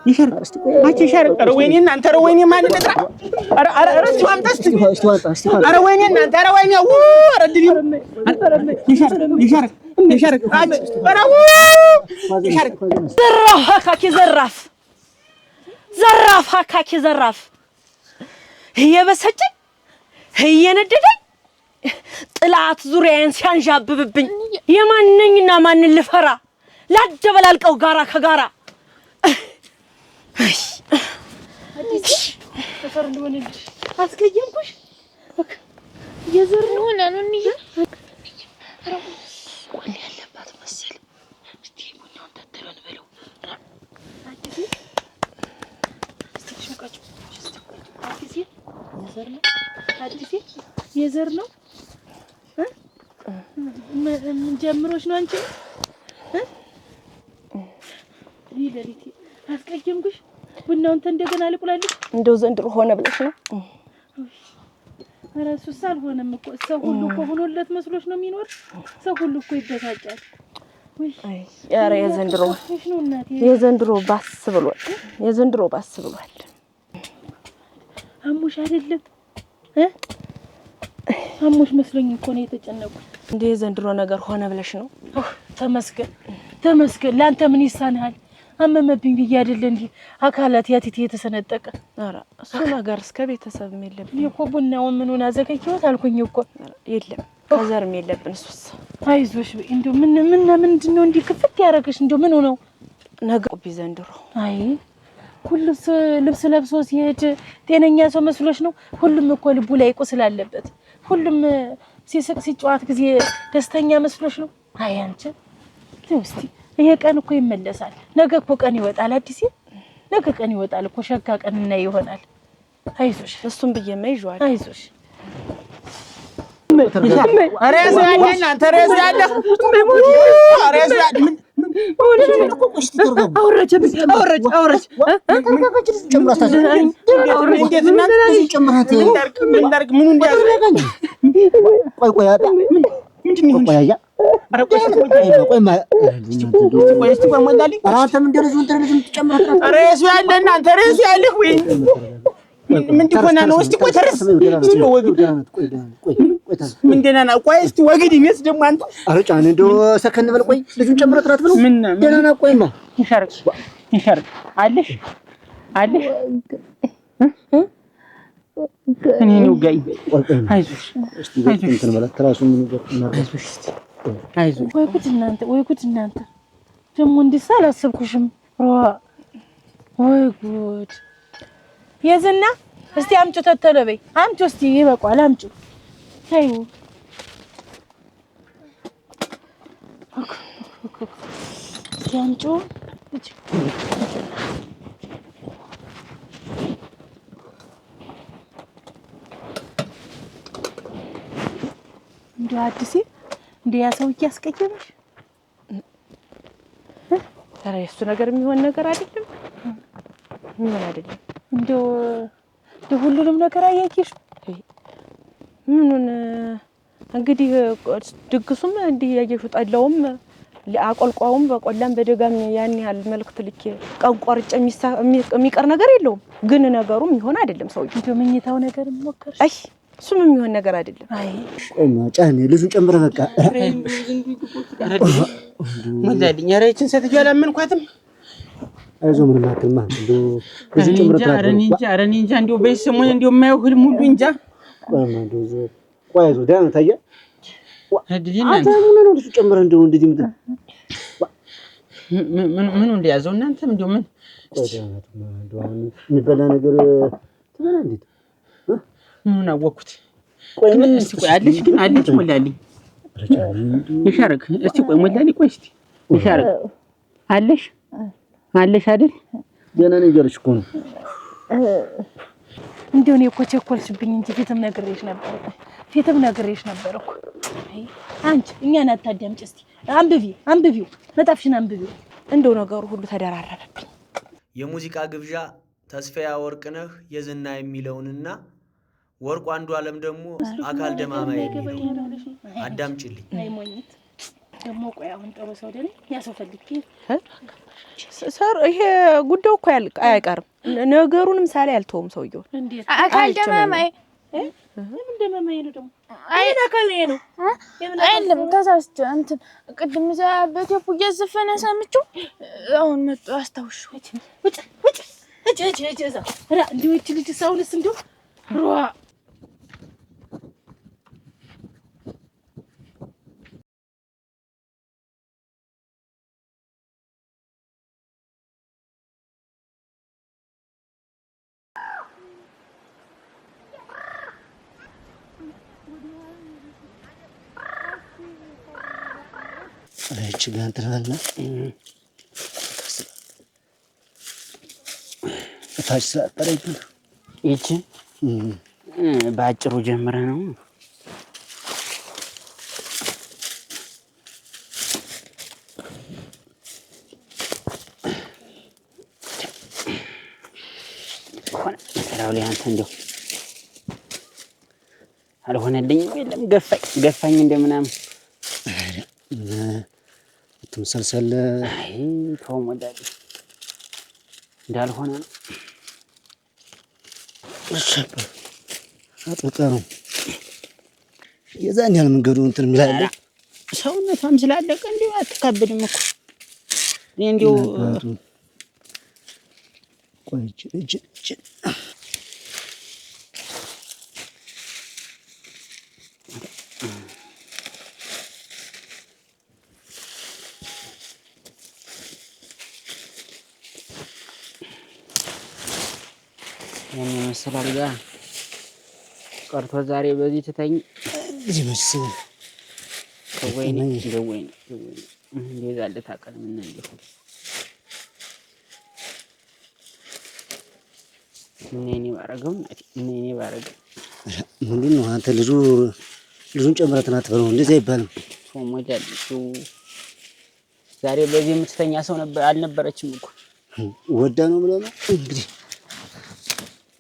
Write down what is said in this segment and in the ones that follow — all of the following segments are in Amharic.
يشارك ما يشارك رويني أنت رويني ما نقدر أرى شو عم تستي أرى ويني أنت أرى ويني يشارك أرى يشارك زراف هكاكي زراف هكاكي زراف هي بس هي نددي طلعت زورين ሲያንዣብብብኝ የማንነኝና ማንን ልፈራ ላደበላልቀው ጋራ ከጋራ አዲስ ተፈር እንደሆነልሽ አስቀየምኩሽ የዘር ነው ለኑንዬ ቆል ያለባት መሰል እስቲ ቡናውን ተተረን በለው አዲስ ስትሽቃጭ አዲስ የዘር ነው አዲስ የዘር ነው ምን ጀምሮሽ ነው አንቺ ይለሪቲ አስቀየምኩሽ ቡናውን እንደገና ልቁላልሽ እንደው ዘንድሮ ሆነ ብለሽ ነው አራሱ ሳልሆነም እኮ ሰው ሁሉ እኮ ሆኖለት መስሎሽ ነው የሚኖር ሰው ሁሉ እኮ ይበሳጫል አይ ያረ የዘንድሮ ባስ ብሏል አሙሽ አይደለም አሙሽ መስሎኝ እኮ ነው የተጨነቁት እንደ የዘንድሮ ነገር ሆነ ብለሽ ነው ተመስገን ላንተ ምን ይሳናል አመመብኝ ብዬ አይደል እንዴ አካላት ያቲት የተሰነጠቀ አራ እሱ ነገር እስከ ቤተሰብም የለብን እኮ ቡናው ምኑን አዘጋጅቶት አልኩኝ እኮ የለም ከዘርም የለብን እሱስ አይዞሽ እንደው ምንድነው እንዴ ክፍት ያረጋሽ እንደው ምን ነው ነገር ቢዘንድሮ አይ ሁሉስ ልብስ ለብሶ ሲሄድ ጤነኛ ሰው መስሎሽ ነው ሁሉም እኮ ልቡ ላይ ቁስል አለበት ሁሉም ሲስቅ ሲጫወት ጊዜ ደስተኛ መስሎሽ ነው አይ አንቺ እስቲ ይሄ ቀን እኮ ይመለሳል ነገ እኮ ቀን ይወጣል አዲስ ነገ ቀን ይወጣል እኮ ሸጋ ቀን እና ይሆናል አይዞሽ እሱም በየማይዟል አይዞሽ አሬስ ያለና አንተ አሬስ ያለ አሬስ ያለ አውረች ጨምራታ እንዴት እና ጨምራታ ምን ዳርክ ምን እንዲያዝ ቆይ ምንድነው ቆይ አያ አረቆሽ ቆይ ማ እስቲ በሞላሊ አራተም እንደረዙ ተጨምራታ አሬስ ያለና አንተ አሬስ ያለህ ወይ ምን ትሆና ነው እስቲ ቆይ ተረስ እስቲ ወግድ ቆይ ምንድነው ነው ቆይ እስቲ ወግድ ይነስ ደሞ አንተ አረጫን እንደው ሰከን በል ቆይ ልጁን ጨምረጥራት ብለው ደህና ቆይማ ይሻርክ አለሽ እኔ ነው ጋይ አይዞሽ እስቲ እንትን ማለት ተራሱ ምን ነገር እናርጋሽ እስቲ አይዞሽ ወይ ጉድ እናንተ ደሞ እንዲሳ አላሰብኩሽም ወይ ጉድ የዝና እስቲ አምጪ ተተለበይ አምጪ እስቲ ይበቃል አምጪ ታዩ ያምጪ እንዴ አዲስ እንዴ ያ ሰውዬ አስቀየመሽ ታዲያ እሱ ነገር የሚሆን ነገር አይደለም እንደው ሁሉንም ነገር አያቂሽ ምኑን እንግዲህ ድግሱም እንዲህ ያየሽው ጠላውም አቆልቋውም በቆላም በደጋም ያን ያህል መልክት ልክ ቀንቆርጭ የሚቀር ነገር የለውም ግን ነገሩም ይሆን አይደለም ሰውዬ እንደው መኝታው ነገር ሞከርሽ አይ እሱም የሚሆን ነገር አይደለም አይ ቆይማ ጫኔ ልጁን ጨምረ በቃ ወዳልኝ ያረችን ሰትዩ አላመንኳትም አይዞ ምን ማተማ እንደው ልጁን ጨምረ አረኒ እንጃ እንደው በሰሞን እንደው የማየው ህልም ሁሉ እንጃ ቆይማ እንደው ቆይ አይዞ ዳን ታየ አንተ ምን ነው ልጁን ጨምረ እንደው እንደዚህ ምን እንደያዘው እናንተም እንደው ምን እንደው የሚበላ ነገር ትበላ እንዴት ምን አወኩት ቆይ ምን እስቲ ቆይ አለች ግን አለች ሞላልኝ ይሻርክ እስቲ ቆይ ሞላልኝ ቆይ እስቲ ይሻርክ አለሽ አይደል ገና ነገርሽ እኮ ነው እንደው ነው እኮ ቸኮልሽብኝ እንጂ ፊትም ነግሬሽ ነበር እኮ አንቺ እኛን አታዳምጪ እስቲ አንብቢው መጣፍሽን አንብቢው እንደው ነገሩ ሁሉ ተደራረበብኝ የሙዚቃ ግብዣ ተስፋዬ ወርቅነህ የዝና የሚለውንና ወርቁ አንዱ ዓለም ደግሞ አካል ደማማ የሚለውን አዳምጪልኝ አይሞኝት ደሞ ቆይ አሁን ጥሩ ሰው ደን ያሰፈልክ ሰር ይሄ ጉዳዩ እኮ አይቀርም ነገሩንም ሳላ ያልተውም ሰውየው አካል ደማማይ ምን ደማማይ ነው ደግሞ አይና አካል ነው አይደለም ተሳስቼ እንትን ቅድም እዛ በቴፑ እየዘፈነ ሰምቼው አሁን መጣ አስታውሽ ውጭ እዛ ራ እንዲወጭ ልጅ ሳውልስ እንደው ሯ እቺ ጋር ተራልና ታች ሰጠረኝ እቺ ባጭሩ ጀምረ ነው ሆነ ተራው ላይ አንተ እንደው አልሆነልኝም የለም ገፋኝ እንደምናም ተመሰልሰለ አይ ተወመዳል እንዳልሆነ ነው አጥብቀ ነው የዛን ያህል መንገዱ እንትን የሚላለ ሰውነቷም ስላለቀ እንዴ አትከብድም እኮ እንዴው ቆይ እጅ እኔ መስላል ጋ ቀርቶ ዛሬ በዚህ ትተኝ እዚህ መስል ከወይኔ እንደዛለ ታቀል ምን ነው እኔ ባረገው ምንድን ነው አንተ ልጁን ጨምረትና ተበለው እንደዚህ አይባልም ፎሞጃልሱ ዛሬ በዚህ የምትተኛ ሰው አልነበረችም እኮ ወዳ ነው ብለው ነው እንግዲህ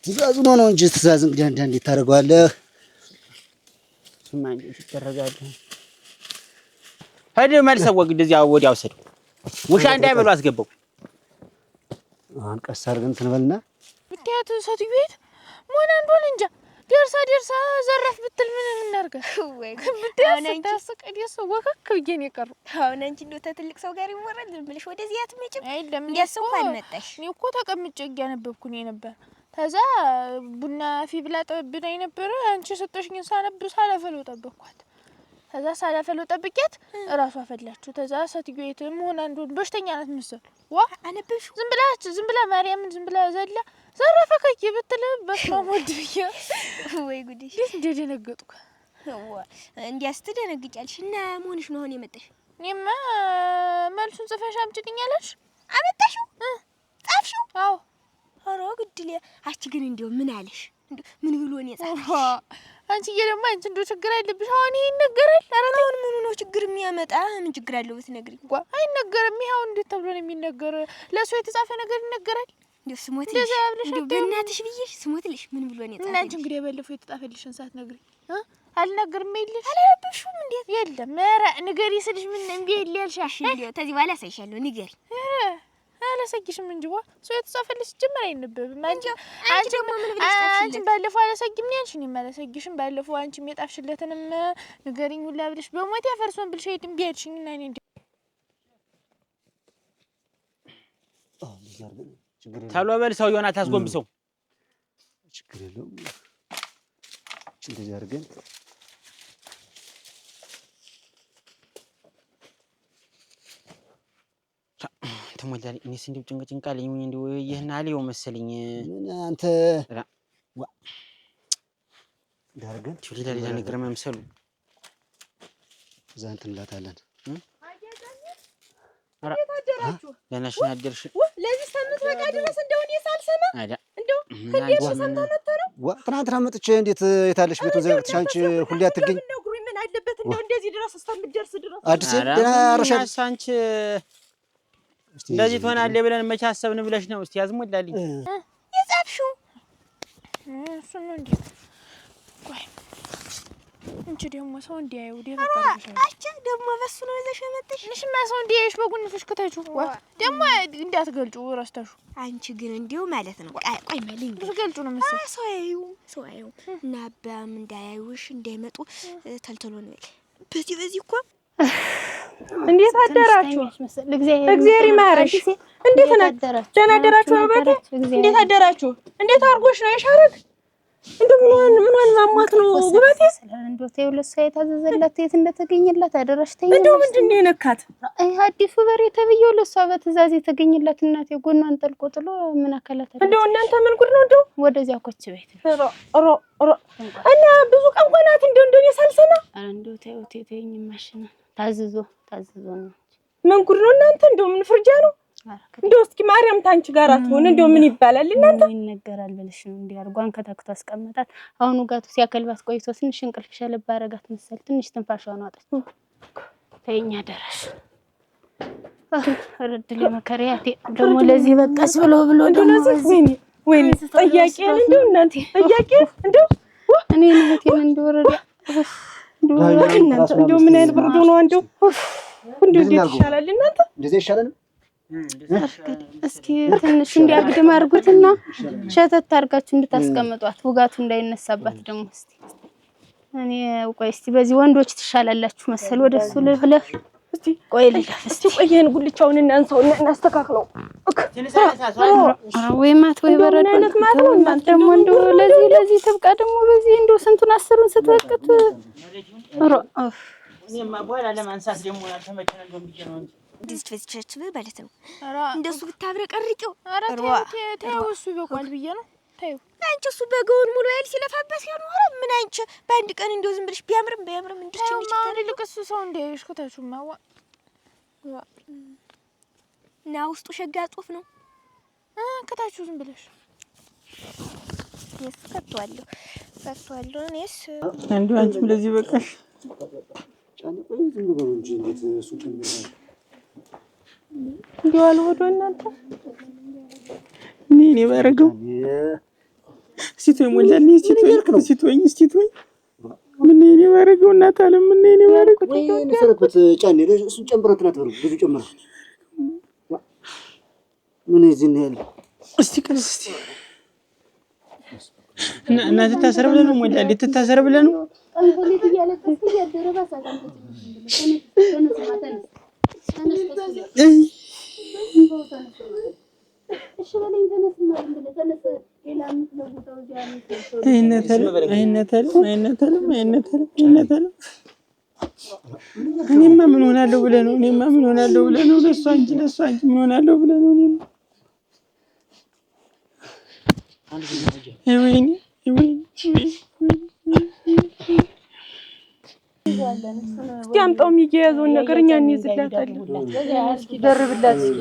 ትእዛዙ ነው እንጂ ትእዛዝ እንግዲህ አንዳንዴ ታደርገዋለህ ስማኝ ይተረጋጋ ሄደ መልሰው ወግደዚያ ወዲያው ሰዱ ውሻ እንዳይበሉ አስገባው አሁን ቀስ አድርገን ትንበልና ብታያት ሰትዩ ቤት ሞና እንደሆነ እንጃ ደርሳ ዘረፍ ብትል ምን እናርጋ ወይ ብታያት ታስቀድ የሰው ወከክ ብዬ ነው የቀረው አሁን አንቺ እንደው ተትልቅ ሰው ጋር ይወራል ብለሽ ወደዚህ አትመጭም አይደለም እንዲያስብ አልመጣሽ እኔ እኮ ተቀምጬ እያነበብኩ ነው ነበር ከዛ ቡና ፊብላ ጠብና ነበር አንቺ ሰጠሽኝ ሳላፈለው ጠበቅኳት ከዛ ሳላፈለው ጠብቂያት እራሷ አፈላችሁ ከዛ ሰትዩ ቤትም ሆነ አንዱን በሽተኛ ናት መሰል ዋ አነበብሽ ዝም ብላ ማርያምን ዝም ብላ ዘላ ዘረፈከኝ ብትል በስማም ወድብያ ወይ ጉዲሽ እንደደነገጥኩ ዋ እንዲያስተደነግጫልሽ እና ሞንሽ ነው ሆነ የመጣሽ እኔማ መልሱን ጽፈሽ አምጪልኛለሽ አመጣሽው ጻፍሽው አዎ አሮ ግድል አቺ ግን እንደው ምን አለሽ ምን ብሎ ነው የጻፈው አንቺ ደግሞ አንቺ እንደው ችግር አይደብሽ አሁን ይነገራል አረን አሁን ምን ነው ችግር የሚያመጣ ምን ችግር አለው ብትነግሪኝ ጓ አይነገርም ይሄው እንዴት ተብሎ ነው የሚነገር ለሱ የተጻፈ ነገር ይነገራል እንደው ስሞትልሽ እንደው በእናትሽ ብዬሽ ስሞትልሽ ምን ብሎ ነው የጻፈው እና አንቺ እንግዲህ የበለፈው የተጻፈልሽን ሰዓት ነግሪ አልነገርም ይልሽ አላነበብሽውም እንዴት የለም ኧረ ንገሪ ስልሽ ምን እምቢ ይልልሽ እንደው ተዚህ በኋላ ሳይሻለው ንገሪ አላሰግሽም እንጂ ዋ ሰው የተጻፈልሽ ጀመረ አይነበብም አንቺ ደግሞ ምን ብለሽ ጻፍሽልኝ አንቺ ባለፈው አላሰግም ነው ያልሽኝ አላሰግሽም ባለፈው አንቺ የጣፍሽለትንም ንገሪኝ ሁላ ብለሽ በሞት ያፈርሶን ብለሽ ሄድም ቢያልሽኝ እና እኔ እንዴ ታሎ በል ሰው ዮናስ አስጎንብሰው ችግር የለውም እንደዚህ አድርገን ተሞላልኝ እኔስ እንደው ጭንቀጭንቃለኝ እንደው ይሄን አልየው መሰለኝ ምን አንተ ዳርገን ሌላ ነገር መምሰሉ ዛንት እንላታለን ለናሽ ናደርሽ ለዚህ ሳምንት በቃ ድረስ እንደው እኔ ሳልሰማ እንደው ከዴት ሰምተው ነበር ትናንትና መጥቼ እንዴት የታለሽ ቤቱን ዘግተሽ አንቺ ሁሌ አትገኝ ምን አለበት እንደው እንደዚህ ድረስ እስከምትደርስ ድረስ አዲስ ደህና አረሻ አንቺ እንደዚህ ትሆናለህ ብለን መቼ አሰብን ብለሽ ነው? እስቲ ያዝሞላልኝ የጻፍሽው እሱ ነው እንዴ? ቆይ እንቺ ደግሞ ሰው እንዲያየው ደረቀሽ አቻ ደግሞ በሱ ነው ይዘሽ መጥተሽ ንሽማ ሰው እንዲያየሽ በጉንፍሽ ከተቹ ደግሞ እንዳትገልጩ ረስተሹ አንቺ ግን እንዲው ማለት ነው። ቆይ መልኝ ትገልጩ ነው መሰል ሰው አዩ እና አባም እንዳያዩሽ እንዳይመጡ ተልተሎ ነው በዚህ እኮ እንዴት አደራችሁ? እግዚአብሔር ይማርሽ። እንዴት አደራችሁ? ደህና አደራችሁ? አባቴ እንዴት አደራችሁ? እንዴት አርጎሽ ነው የሻረግ? እንደው ምን ማማት ነው ጉባቴ? እንደው ተይው ለሷ የታዘዘላት የት እንደተገኘላት አደረሽ ተይኝ። እንደው ምንድነው የነካት? አይ አዲሱ በሬ ተብየው ለሷ በትእዛዝ የተገኘላት እናቴ ጎኗን ጠልቆ ጥሎ ምን አከላተ? እንደው እናንተ ምን ጉድ ነው? እንደው ወደዚያ ኮች ቤት ሮ እና ብዙ ቀን ሆናት እንደው የሳልሰና እንደው ተይኝ ማሽና ታዝዞ ነው። ምን ጉድ ነው እናንተ? እንደው ምን ፍርጃ ነው? እንደው እስኪ ማርያም ታንቺ ጋር አትሆን እንደው ምን ይባላል እናንተ? ይነገራል ብለሽ ነው እንዴ? አርጓን ከተክቶ አስቀመጣት። አሁን ጋቱ ሲያከልባት ቆይቶ ትንሽ እንቅልፍ ሸለብ አረጋት መሰል ትንሽ ትንፋሿን አወጣች። ተይኝ አደረሽ ረድል መከሪያ ደግሞ ለዚህ በቃስ ብሎ እንደው ለዚህ ወይኔ ጠያቄ እንደው እናንተ ጠያቄ እንደው እኔ እህቴን እንደወረደ እንደው ምን አይነት ብርዱ ነው እንደው እንዴት ይሻላል እናንተ? እንደዚህ ይሻላል። እስኪ ትንሽ እንዲያግድም አድርጉትና ሸተት አድርጋችሁ እንድታስቀምጧት ውጋቱ እንዳይነሳባት ደግሞ እስቲ እኔ ቆይ እስቲ በዚህ ወንዶች ትሻላላችሁ መሰል ወደሱ ልብለፍ እስቲ ቆይ ልለፍ እስቲ ቆየን ጉልቻውን እናንሳውና እናስተካክለው ወይ ማት ወይ በረዶ አይነት ማት ነው እናንተ ደግሞ እንደው ለዚህ ተብቃ ደግሞ በዚህ እንደው ስንቱን አስሩን ስትወቅት እኔማ በኋላ ለማንሳት ደግሞ አልተመቸነ እንደው ብዬ ነው እንጂ እንደዚህ ፈዝቸች ማለት ነው። እንደሱ ብታብረቀርቂው ተይው እሱ ይበቃል ብዬ ነው። ተይው አንቺ እሱ በገውን ሙሉ አይል ሲለፋበት ያኖረ ምን አንቺ በአንድ ቀን እንደው ዝም ብለሽ ቢያምርም እንድትችል ማን ልቅስ ሰው እንዳይሽ ከተቹማዋ እና ውስጡ ሸጋ ጽሁፍ ነው ከታቹ ዝም ብለሽ ፈቷለሁ እኔስ እንደው አንቺም ለዚህ በቃሽ ጫን ቆይ ዝም ብሎ እንጂ እንዴት ሱቅ እንደሆነ እንዲዋል ወዶ እናንተ እኔ ባረገው ሲቶይ ሞላልኝ ሲቶይ ምን እኔ ባረገው እናት አለ ምን እኔ ባረገው ወይ ነሰረኩት ጫን እሱን ጨምረት ናት በሩ ብዙ ጨምረት ምን እዚህ ነው ያለው እስቲ ቀስ እስቲ እና ተታሰረ ብለ ነው ሞላልኝ ተታሰረ ብለ ነው አንጎሌት ያለበት ያደረባ ሳታንተ እኔማ ምን ሆናለሁ ብለህ ነው ለሷ አንቺ ምን ሆናለሁ ብለህ ነው ወይኔ እስቲ አምጣው የሚያያዘውን ነገር እኛ እንይዝላታለን። እስኪ ደርብላት እስኪ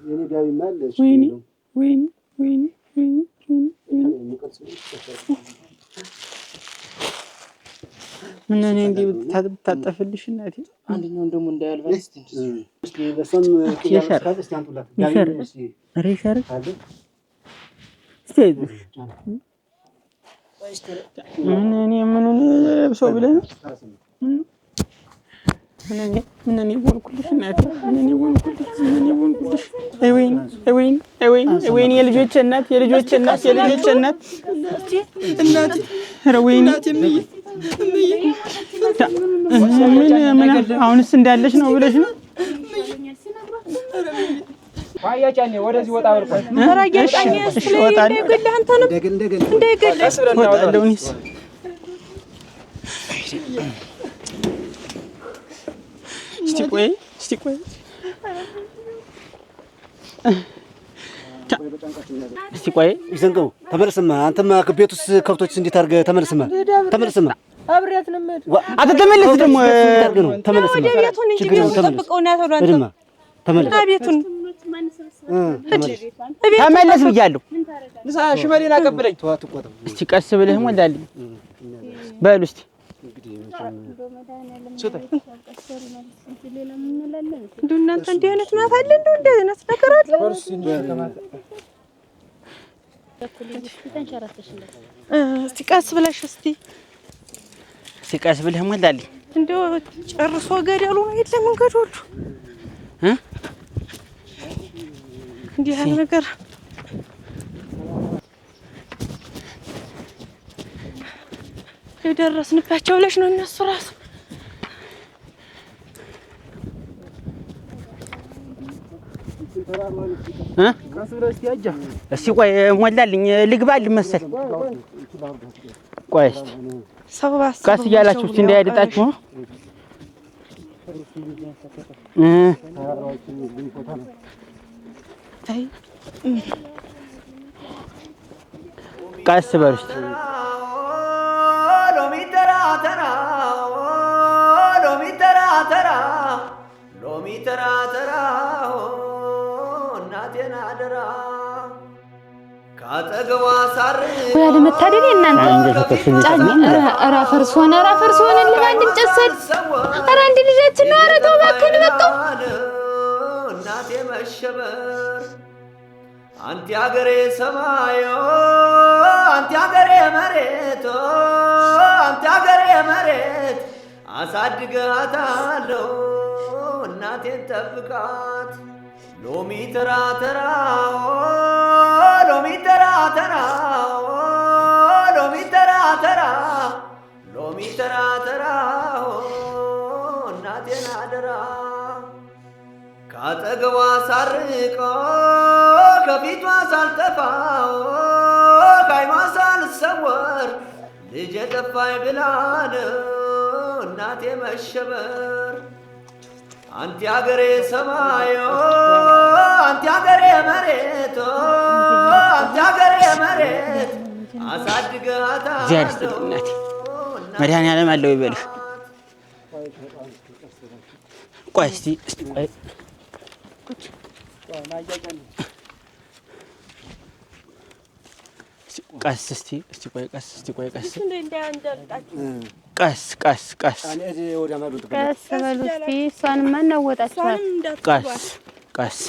የኔ ጋቢ ማለት ወይኔ ምን እኔ እንዴ ታጠፍልሽ እናቴ አንደኛውን ደግሞ እንዳያልባት እስቲ በሰም ከያስካል እስቲ አንጡላት ጋቢ እስቲ ሪሸር አለ እስቲ ምን ሰው ብለህ ምን እኔ ወንኩልሽ እናቴ ምን ወንኩልሽ ወይኔ የልጆቼ እናት እናቴ ኧረ ወይኔ ምን አሁንስ እንዳለሽ ነው ብለሽ ነው ዋያጫኔ ወደዚህ ወጣ ወርቆ ተራያጫኔ ስለይ እንደገለ አንተንም እንደገለ ወጣለውኝስ እስቲ ቆይ እስቲ ቆይ ይዘንቀው ተመለስማ አንተማ ከቤቱስ ከብቶች እንዴት አድርገህ ተመለስማ አብሬያት ነው ማለት አንተ ተመለስ ደግሞ ተመለስማ ወደ ቤቱን እንጂ ተጠብቀው ነው ያተው አንተ ተመለስ ቤቱን ተመለስ ብያለሁ ንሳ ሽመሌን አቀብለኝ ተዋት ቆጣ እስቲ ቀስ ብለህ ሞላልኝ በሉ እስቲ እናንተ እንዲህ አይነት ማታ አለ እንዲህ አይነት ነገር አለ እስቲ ቀስ ብለሽ እስቲ ሲቀስ ብለህ ሞላልኝ እንደው ጨርሶ ገደሉ ነው የለም መንገዱ ሁሉ እንዲህ ያለ ነገር የደረስንባቸው ብለሽ ነው እነሱ ራሱ እስቲ ቆይ ሞላልኝ ልግባልኝ መሰል ቆይ እስቲ ሰባስ ቀስ እያላችሁ እስቲ እንዳያደጣችሁ አይ ቀስ በሉ እስቲ ሎሚ ተራ ተራ ሎሚ ተራ ተራ ሎሚ ተራ ተራ እናቴን አደራ ካጠገቧ ሳር ወይ አለመታደል እናንተ ኧረ ፈርስ ሆነ ለማንድ እንጨሰል ኧረ አንድ ልጃችን ነው ኧረ ተው እባክህን በቃ እናቴ መሸበር አንቲ አገሬ ሰማዮ አንቲ አገሬ መሬት አንቲ አገሬ መሬት አሳድጋታለሁ እናቴን ጠብቃት ሎሚ ተራ ተራ ሎሚ ተራ ተራ ሎሚ ተራ ተራ ሎሚ ተራ ተራ እናቴን አደራ ካጠገቧ ሳርቆ ከፊቷ ሳልጠፋ ከዓይኗ ሳልሰወር ልጄ ጠፋኝ ብላን እናቴ መሸበር አንቲ አገሬ ሰማዮ አንቲ አገሬ መሬት አንቲ አገሬ መሬት አሳድጋታለሁ እናቴ መድኃኒዓለም አለው ይበልሽ ቆይ እስቲ ቆይ ቀስ እስቲ ቆይ ቀስ ቆይ ቀስ ቀስ ቀስ በሉ እስቲ እሷንማ እናወጣችኋል ቀስ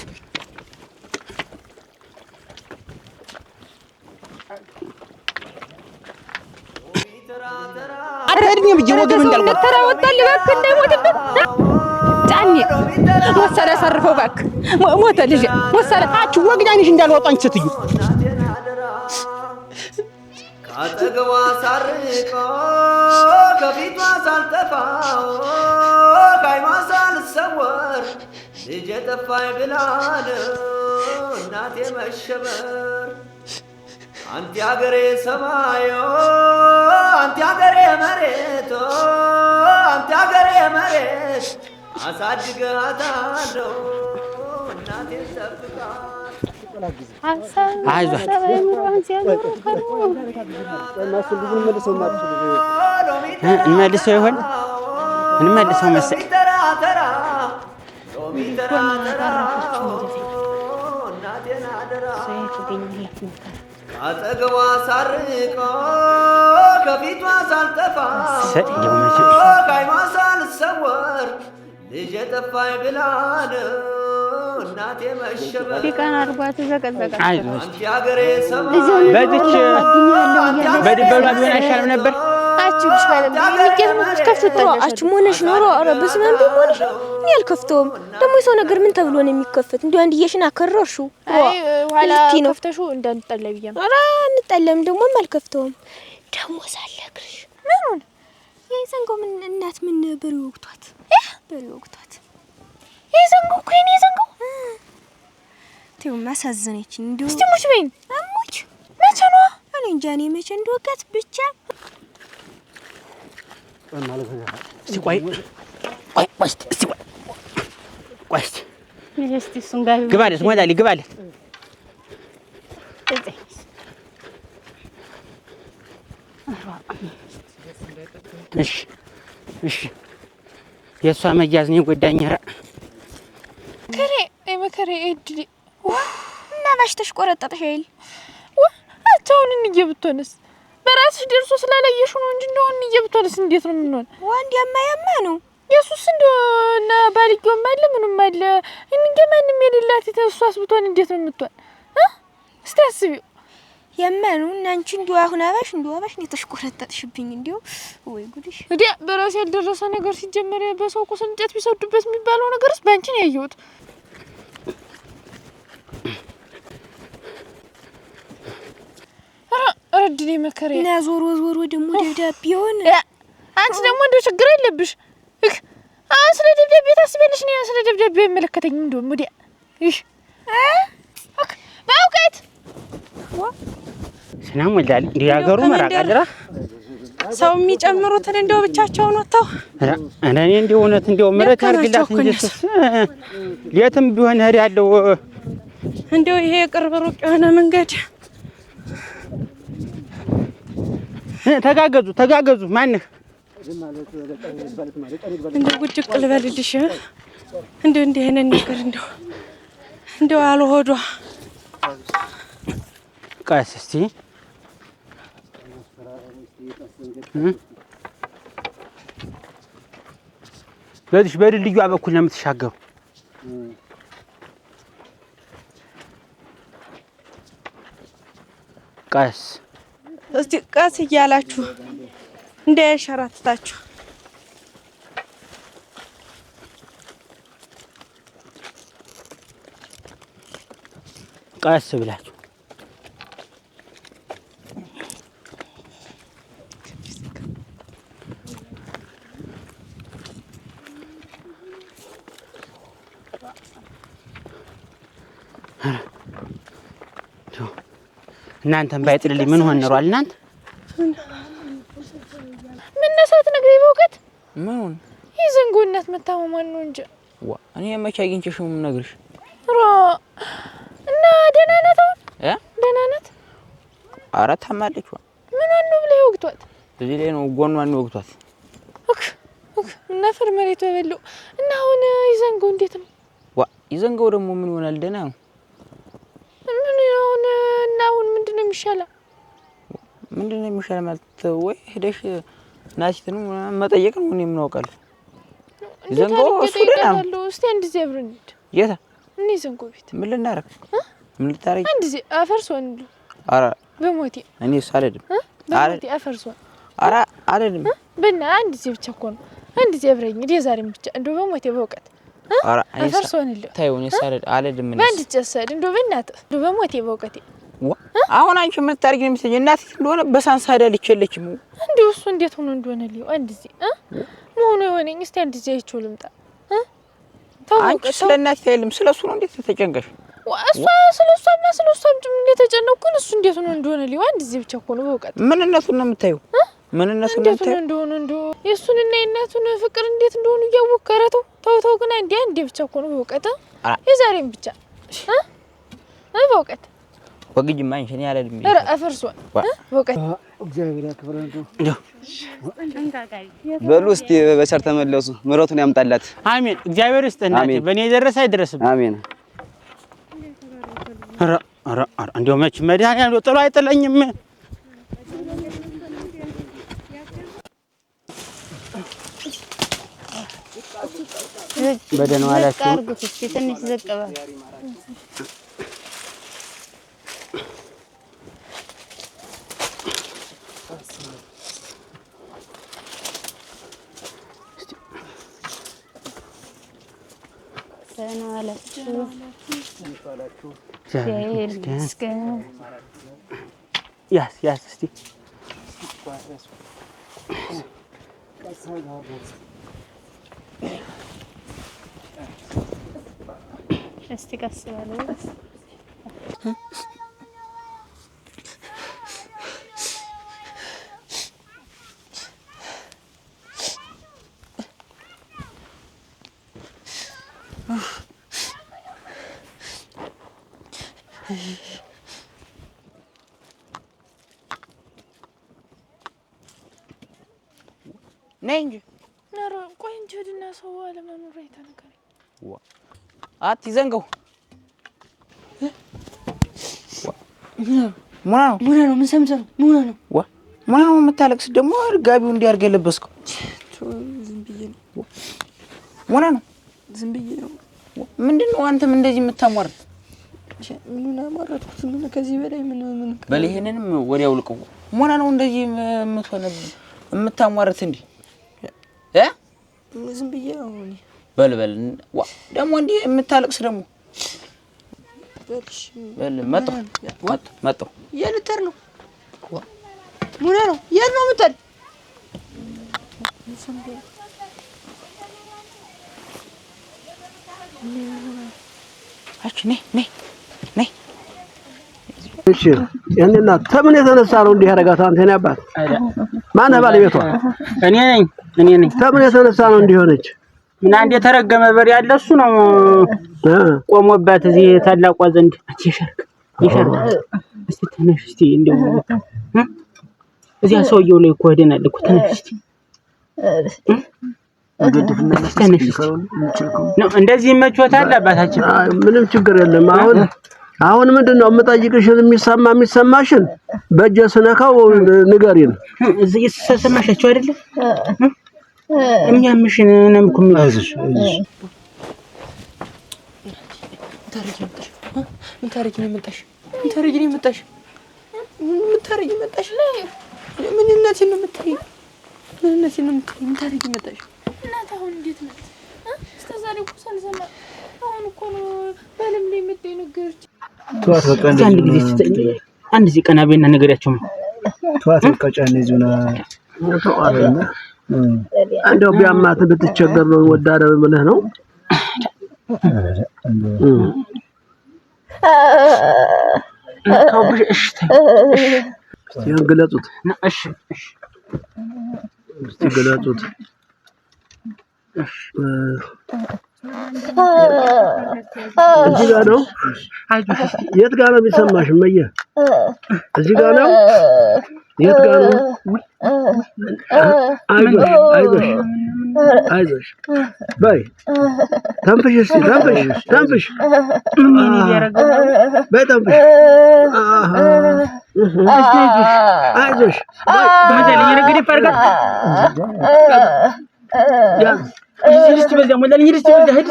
አረድኝ ብዬ ወገብ እንዳልሞት ተራ ወጣል እባክህ እንዳይሞትብህ ጫኔ ወሰረ ሰርፈው እባክህ ሞተ ልጅ ወሰረ አቹ ወግዳንሽ እንዳልወጣ አንቺ ስትዩ ካጠገቧ ሳርቆ ከፊቷ ሳልጠፋ ከዓይኗ ሳልሰወር ልጄ ጠፋኝ ብላን እናቴ መሸበር አንቲ አገሬ ሰማዮ አንቲ አገሬ መሬት አንቲ አገሬ መሬት አሳድጋታለሁ እናቴን ጠብቃት እንመልሰው ይሆን እንመልሰው መሰል ካጠገቧ ሳርቆ ከፊቷ ሳልጠፋ ከዓይኗ ሳልሰወር ልጄ ጠፋኝ ብላን እናቴ መሸበር ፊቃን አድርጓት ዘቀዘቀ አንቲ አገሬ ሰማይ በዚች በድበሏ ቢሆን አይሻልም ነበር አችሁ ይሻላል የሚገርምሽ ከፍቶ አችሁ ሞነሽ ኖሮ ኧረ በስመ አብ ሞነሽ እኔ አልከፍተውም ደግሞ የሰው ነገር ምን ተብሎ ነው የሚከፈት እንዴ አንድየሽን አከረርሽው አይ ኋላ ከፍተሽው እንዳንጠላ ብዬ ነው ኧረ እንጠለም ደግሞ አልከፍተውም ደግሞ ሳለክርሽ ምኑን የዘንጎ ምን እናት ምን በሪ ወቅቷት በሪ ወቅቷት የዘንጎ እኮ የኔ ዘንጎ ተው ማሳዘነችኝ እንደው እስቲ ሙች በይኝ አሙች መቼ ነው እኔ እንጃ እኔ መቼ እንደወጋት ብቻ እስቲ ቆይ እስቲ ቆይ እስቲ እሱን ጋር ግባለት ሞላልኝ ግባለት እሺ የእሷ መያዝ ነው ጎዳኝ ራ መከሬ እድል እና ባሽ ተሽቆረጠጥሽ አይል አቻውን እንዬ ብትሆንስ በራስሽ ደርሶ ስላላየሽ ነው እንጂ እንደሆነ እየብቷልስ እንዴት ነው ምን ሆነ? ወንድ የማያማ ነው ኢየሱስ እንደሆነ ባልየውም አለ ምንም አለ እንዴ ማንም የሌላት ተሷስ ብቷን እንዴት ነው የምትሆን? እስቲ አስቢው የማኑ እና አንቺ እንደው አሁን አባሽ ነው ተሽቆረጠጥሽብኝ እንደው ወይ ጉድሽ እዴ በራስ ያልደረሰ ነገር ሲጀመር በሰው ቁስ እንጨት ቢሰዱበት የሚባለው ነገርስ ባንቺ ነው ያየሁት። ረድኔ መከረ እና ዞሮ ደግሞ ደብዳቤውን አንቺ ደግሞ እንደው ችግር የለብሽ ስለ ደብዳቤ ታስበልሽ ነው ስለ ደብዳቤ አይመለከተኝም እንደው ሙዲ በእውቀት ሰላም ወልዳል እንዲያገሩ መራቃድራ ሰው የሚጨምሩትን እንደው ብቻቸውን ወጣው እኔ እንደው እውነት እንደው ምረት አርግላት እንጂ ለየትም ቢሆን ሄድ ያለው እንደው ይሄ ቅርብ ሩቅ የሆነ መንገድ ተጋገዙ ማንህ እንደው ጉጭቅ ልበልልሽ እንደው እንዲህ አይነት ነገር እንደው አልሆዷ ቀስ እስቲ በዚህ በድልድዩ በኩል ነው የምትሻገሩ። ቀስ እስቲ ቀስ እያላችሁ እንዳያሸራትታችሁ ቀስ ብላችሁ እናንተም ባይጥልልኝ ምን ሆነ ኖሯል? እናንተ ምን ነሳት ነግሬ በእውቀት ምን ይዘንጎነት መታመማን ነው እንጂ እኔ መቼ አግኝቼሽ ነው የምነግርሽ? እና ደህና ናት አሁን? ደህና ናት? ኧረ ታማለች። ምን ነው ብለህ ወግቷት? እዚህ ላይ ነው ጎኗን ነው ወግቷት። እና ፈር መሬት በበለው እና አሁን ይዘንጎ እንዴት ነው? ይዘንጎው ደግሞ ምን ይሆናል? ደህና ነው። አሁን ምንድነው የሚሻለው? ምንድነው የሚሻለው ማለት ወይ ሄደሽ ናሲትን መጠየቅ ነው። እኔ ምን አውቃለሁ? ይዘንጎ እሱ ደህና ነው። እስቲ አንድ ጊዜ አብረን እንሂድ። የት? እኔ ይዘንጎ ቤት ምን ልናረግ? ምን ልታረጊ? አንድ ጊዜ አፈርሶን እንዱ ኧረ በሞቴ እኔ ሳልሄድም በሞቴ አፈርሶን ኧረ አልሄድም። በእና አንድ ጊዜ ብቻ እኮ ነው። አንድ ጊዜ አብረኝ እንዴ ዛሬም ብቻ እንደው በሞቴ በእውቀት ኧረ አፈርሶን እንዱ ታዩ። እኔ ሳልሄድ አልሄድም። እኔ በአንድ ጨሰድ እንደው በእናትህ እንደው በሞቴ በእውቀቴ አሁን አንቺ ምን ታርጊ ነው የምትሰኝ? እናት እንደሆነ በሳንሳ ሄዳለች የለችም። እንደው እሱ እንዴት ሆኖ እንደሆነ ሊው አንድ ጊዜ መሆኑ የሆነኝ እስቲ አንድ ጊዜ አይቼው ልምጣ። አንቺ ስለ እናት አይልም ስለሱ ነው እንዴት ተጨንቀሽ? ስለሷም ጭም እንዴት ተጨነቅኩኝ። እሱ እንዴት ሆኖ እንደሆነ ሊው አንድ ጊዜ ብቻ እኮ ነው በእውቀት ምንነቱን ነው የምታየው? ምንነቱን ነው የምታየው? እንደሆነ የሱንና የእናቱን ፍቅር እንዴት እንደሆነ እያወቀረተው ተው ግን አንዴ ብቻ እኮ ነው በእውቀት የዛሬም ብቻ በእውቀት ወግጅ ማንሽን ያለ ድም ኧረ አፈርሷል በእውቀት እግዚአብሔር ያክብረን። በሉ እስቲ በቸር ተመለሱ። ምሕረቱን ያምጣላት። አሜን። እግዚአብሔር ይስጥናት። በእኔ የደረሰ አይደረስም። አሜን። ኧረ እንደው መች መድኃኒዓለም ጥሎ አይጥለኝም። በደህና ዋላችሁ። አርጉት እስቲ ትንሽ ዝቅ በል። ደህና ዋላችሁ። እግዚአብሔር ይመስገን። ያስ እስቲ እስቲ ቀስ በሉ። ነይ እንጂ ነሮ ቆይ እንጂ ወድና ሰው አለመኖር አይተነገረኝ። ይዘንገው ሙና ነው ምን ሰምተህ ነው? ሙና ነው ማን ነው የምታለቅስ ደግሞ ጋቢው እንዲያርገ ለበስከው ዝም ብዬ ነው ማን ነው ዝም ብዬ ነው ምንድነው አንተም እንደዚህ የምታሟርት ምን አማራጥኩት ምን ከዚህ በላይ ምን በለይሄንንም ወዲያው ልቀው ማን ነው እንደዚህ የምታሟርት እንዴ ዝም ብዬ ነው በልበል ደግሞ እንዴ የምታለቅስ ደግሞ በል መጣ የልተር ነው ሙና ነው የት ነው የምትል አች ነይ እሺ ያንና ተምን የተነሳ ነው እንዲህ ያረጋት አንተ ነህ አባት ማን ነው ባለቤቷ እኔ ነኝ ተምን የተነሳ ነው እንዲህ ሆነች ምን አንዴ ተረገመ በር ያለ እሱ ነው ቆሞባት እዚህ ታላቋ ዘንድ ይሸርክ እስቲ ተነሽ እስቲ እንደው እዚያ ሰውየው ላይ እኮ ሄደናል እኮ ተነሽ እስቲ ነው እንደዚህ መቾታል አባታችን ምንም ችግር የለም አሁን ምንድነው የምጠይቅሽን የሚሰማሽን በእጄ ስነካው ንገሪን እዚህ ሰማሻችሁ አይደል እኛምሽን ነምኩም አይዞሽ ምን ታሪክ ነው መጣሽ ምን እናቴን ነው የምትይ ምን ታሪክ መጣሽ እናት አሁን እንዴት ነው እስከዛሬ እኮ ሳልሰማ አሁን እኮ ነው በለም ላይ መጣይ ነገርች ተዋት በቃ አንድ ዚህ ቀና በእና ነገሪያቸው ተዋት በቃ ጫኔ ዙና ተዋረና አንዴው ቢያማት ብትቸገር ነው ወዳደው ምንህ ነው እሺ ገለጹት እሺ ገለጹት እዚህ ጋር ነው የት ጋር ነው የሚሰማሽ መየ እዚህ ጋር ነው የት ጋር ነው አይዞሽ በይ ተንፍሽ እስቲ ተንፍሽ ምን ያረጋው በይ ተንፍሽ አይዞሽ በመጀል ይረግድ ይፈርጋ ያ እስቲ በዛ ሞላኝ እስቲ በዛ ሄድ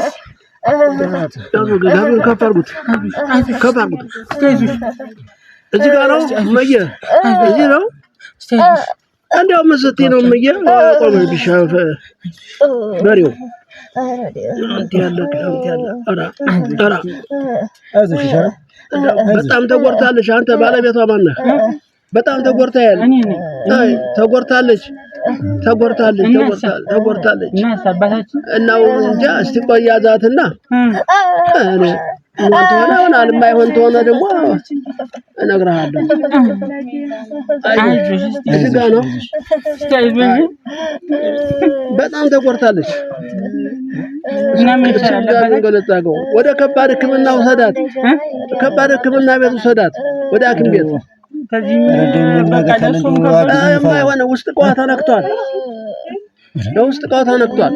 ጋቢውን ከፋርጉት እዚህ ጋር ነው መየ እዚህ ነው እንደው መስቲ ነው መየ ቆመ ቢሻፈ በሬው አንተ ያለ አራ አዝሽ በጣም ተጎርታለሽ አንተ ባለቤቷ ማን ነህ በጣም ተጎርታለች አይ ተጎርታለች እና አባታችን እናው እንጃ እስቲ ቆያዛትና እኔ ሞተና አልማይሆን ተሆነ ደግሞ እነግርሃለሁ አይዞሽ እዚህ ጋር ነው በጣም ተጎርታለች እና ምን ይሰራል ገለጻገው ወደ ከባድ ሕክምና ወሰዳት ከባድ ሕክምና ቤት ወሰዳት ወደ ሐኪም ቤት ከዚህ በቃ ደሱም የማይሆነ ውስጥ ቋታ ተነክቷል ለውስጥ ቋታ ተነክቷል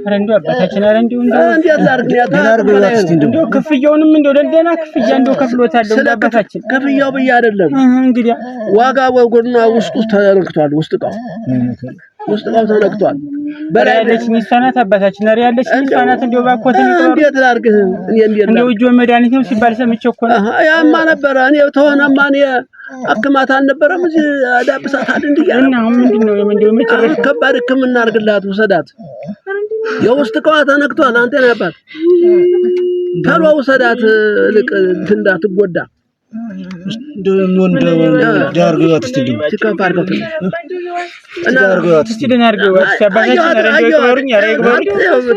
አረንዱ አባታችን አረንዱ እንዴት ላርግ እንደው ክፍያውንም እንደው ደንደና ክፍያ እንደው ከፍሎታል አባታችን ክፍያው ብዬ አይደለም እንግዲያ ዋጋ ወጎና ውስጡ ተነክቷል ውስጥ ቋው ተነክቷል በላይ ያለች ሚስፋናት አባታችን ነሪ ያለች ሚስፋናት እንደው ባኮተ እንዴት ላርግ እንደው እጆ መድኃኒት ነው ሲባል ሰምቼው እኮ ያማ ነበር እኔ ተሆነማ እኔ አክማት አልነበረም እዚህ አዳብሳት አይደል እና ምንድነው የምንድነው መጨረሻ ከባድ ሕክምና አርግላት ወሰዳት የውስጥ ቋታ ተነክቷል አንተ ነበር ተሎ ወሰዳት ልቅ እንዳትጎዳ እንደው ዳርገዋት እስቲ ሲካፋርገት እና ዳርገዋት እስቲ ደናርገዋት ሲያባታችን አረንዶ ይቆሩኝ ያረግባሪ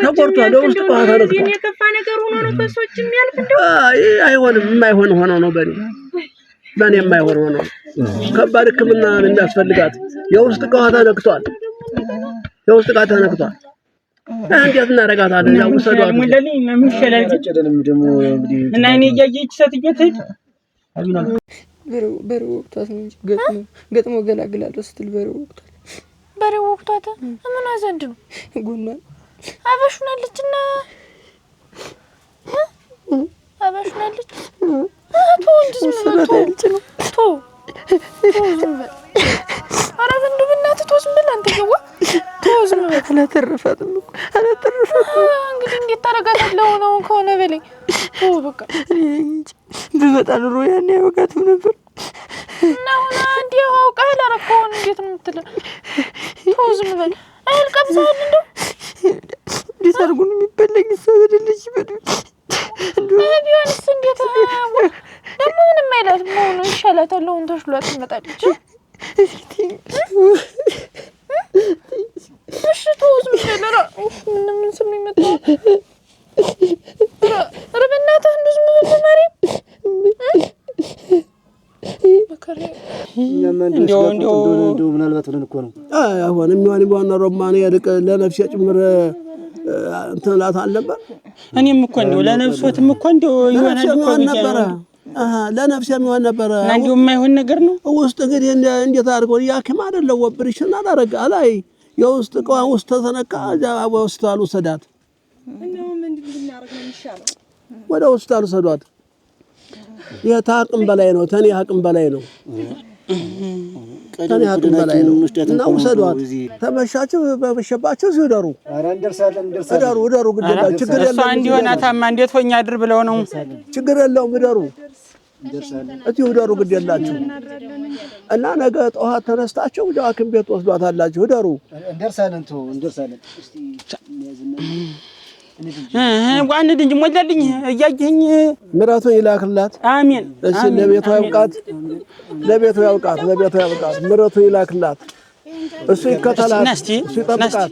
ተቆርጧል ውስጥ ቋታ ተነክቷል የከፋ ነገር ሆኖ ነው በሶችም ያልፍ እንደው አይሆንም የማይሆን ሆኖ ነው በኔ የማይሆን ሆኖ ከባድ ሕክምና የሚያስፈልጋት የውስጥ ቋታ ተነክቷል እንዴት እናረጋታለን ያው ወሰዷት ሙለልኝ ምን ይሻላል ደግሞ እንግዲህ እና እኔ ያየች ሰትየት አቢና በሬ ወቅቷት ነው እንጂ ገጥሞ ገላግላለሁ ስትል በሬ ወቅቷት ምን አዘንድ ነው ጎኗን አበሽናለችና ቶ እንጂ ምን ነው ቶ አላተረፋትም እኮ አላተረፋትም። እንግዲህ እንዴት ታደርጋታለህ? ነው ከሆነ በለኝ። በቃ ብመጣ ኑሮ ያኔ አይወጋትም ነበር። እና አሁን አንዴ አውቀህ ላረከውን እንዴት ነው የምትለው? ዝም በል እህል ቀምሰሃል እንደው እንዴት አድርጎ ነው የሚበላኝ? እሷ በደለች ቢሆንስ እንዴት ደግሞ ምንም አይላትም። መሆኑ ይሻላታል። አሁን ተሽሏት ትመጣለች። እሺ ተው ዝም በል። ምን ስም ነው የመጣው? ኧረ በእናትህ እንደው ዝም በል ማርያም። እንደው ምናልባት ብለን እኮ ነው አሁን የሚሆን ቢሆን ሮማን ያድቅ ለነፍሴ ጭምር እንትን እላታል ነበር። እኔም እኮ እንደው ለነፍሶትም እኮ እንደው ይሆናል እኮ ነበር ለነፍሴ የሚሆን ነበር። እንደው የማይሆን ነገር ነው። ውስጥ እንግዲህ እንዴት አድርጎ ያክም አይደለም ወብርሽና አደረጋ ላይ የውስጥ እቃ ውስጥ ተሰነካ ውስጥ አልወሰዳት። እንደው ምንድን ልናደርግ ነው የሚሻለው? ወደ ውስጥ አልወሰዷት። የታቅም በላይ ነው። ተኔ አቅም በላይ ነው። ተኔ አቅም በላይ ነው። እና ውሰዷት። ተመሻችሁ በመሸባችሁ እዚሁ ደሩ። ኧረ እንደርሳለን ደሩ ግዴታ ችግር የለም። እሷ እንዲሆናታማ እንዴት ሆኛ አድር ብለው ነው። ችግር የለውም ደሩ እዚሁ ደሩ ግድ የላችሁ እና ነገ ጠዋት ተነስታችሁ ወደ ሐኪም ቤት ወስዷታላችሁ። ደሩ እንደርሳለን። እስቲ ዋን ድንጅ ሞላልኝ እያየኝ ምራቱን ይላክላት። አሜን። እሺ ለቤቷ ያብቃት። ምራቱን ይላክላት። እሱ ይከተላት። እሱ ይጠብቃት።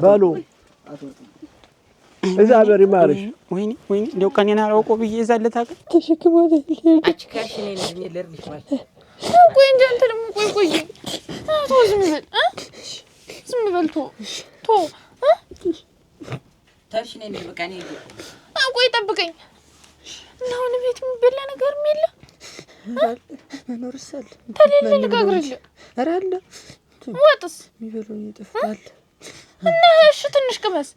በሉ እግዚአብሔር ይማርሽ። ወይኔ እንደው ቀኔን አላውቀው ብዬ እዛለት አቀ ተሸክሞት አንቺ ካልሽ እኔ ልርልሽ ማለት ቆይ እንጂ አንተ ደግሞ ቆይ ተው ዝም በል ቶ ታሽ ነኝ በቃ ነኝ። ቆይ ጠብቀኝ። እና አሁን ቤት የሚበላ ነገርም የለ መኖርሰል ተሌለ ልጋግርልህ። ኧረ አለ ወጥስ የሚበሉኝ ይጠፋል። እና እሺ ትንሽ ቅመስ።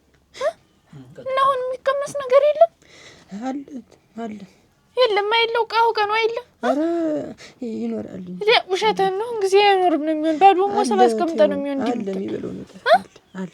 እና አሁን የሚቀመስ ነገር የለም? አለ የለም አይለው ቀኑ አይደለም። ኧረ ይኖራል። ውሸትህን ነው። ጊዜ አይኖርም ነው የሚሆን። ባዶ ሞሰብ አስቀምጠህ ነው የሚሆን። አለ የሚበሉኝ ይጠፋል አለ